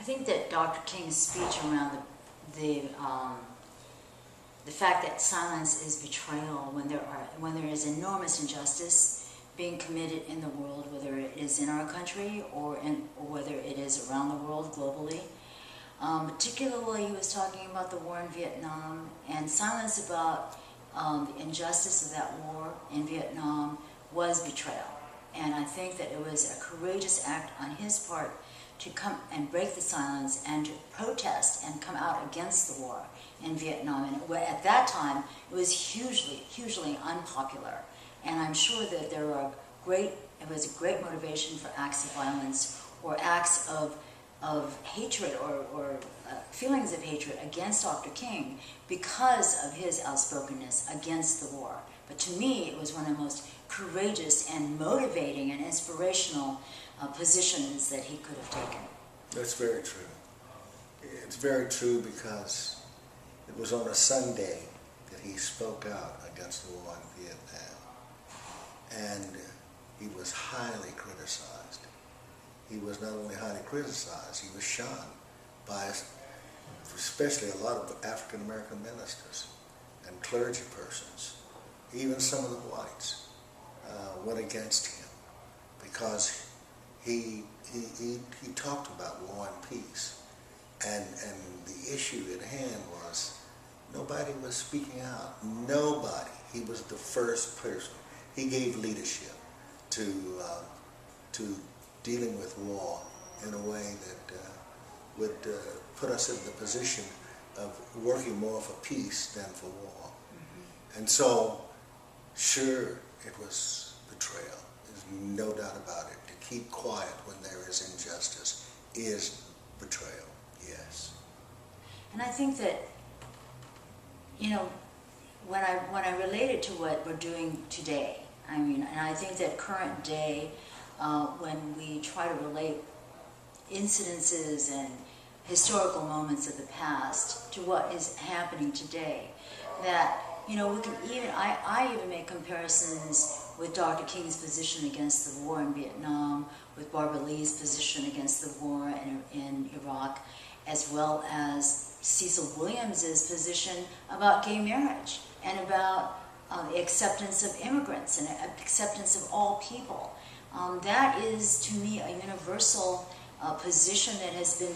think that Dr. King's speech around the fact that silence is betrayal when there is enormous injustice being committed in the world, whether it is in our country or whether it is around the world globally. Particularly, he was talking about the war in Vietnam, and silence about the injustice of that war in Vietnam was betrayal. And I think that it was a courageous act on his part to come and break the silence and to protest and come out against the war in Vietnam. And at that time, it was hugely unpopular. And I'm sure that it was a great motivation for acts of violence or acts of hatred or feelings of hatred against Dr. King because of his outspokenness against the war. But to me, it was one of the most courageous and motivating and inspirational positions that he could have taken. That's very true. It's very true because it was on a Sunday that he spoke out against the war in Vietnam. And he was highly criticized. He was not only highly criticized, he was shunned by especially a lot of African American ministers and clergy persons. Even some of the whites went against him because he talked about war and peace, and the issue at hand was nobody was speaking out. Nobody. He was the first person. He gave leadership to dealing with war in a way that would put us in the position of working more for peace than for war. Mm-hmm. And so, sure, it was betrayal. There's no doubt about it. To keep quiet when there is injustice is betrayal, yes. And I think that, you know, when I relate it to what we're doing today, I mean, and I think that current day, when we try to relate incidences and historical moments of the past to what is happening today, that, you know, we can even, I even make comparisons with Dr. King's position against the war in Vietnam, with Barbara Lee's position against the war in Iraq, as well as Cecil Williams's position about gay marriage and about the acceptance of immigrants and acceptance of all people. That is, to me, a universal position that has been,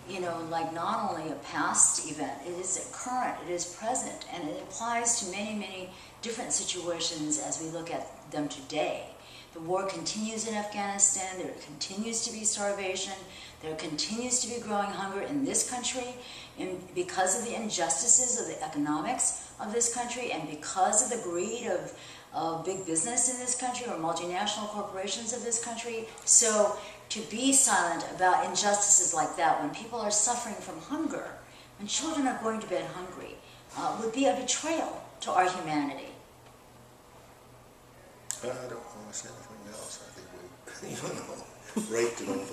you know, like not only a past event, it is current, it is present, and it applies to many, many different situations as we look at them today. The war continues in Afghanistan, there continues to be starvation, there continues to be growing hunger in this country because of the injustices of the economics of this country and because of the greed of big business in this country or multinational corporations of this country. So to be silent about injustices like that when people are suffering from hunger, when children are going to bed hungry, would be a betrayal to our humanity. I don't want to say anything else. I think we, raped it over.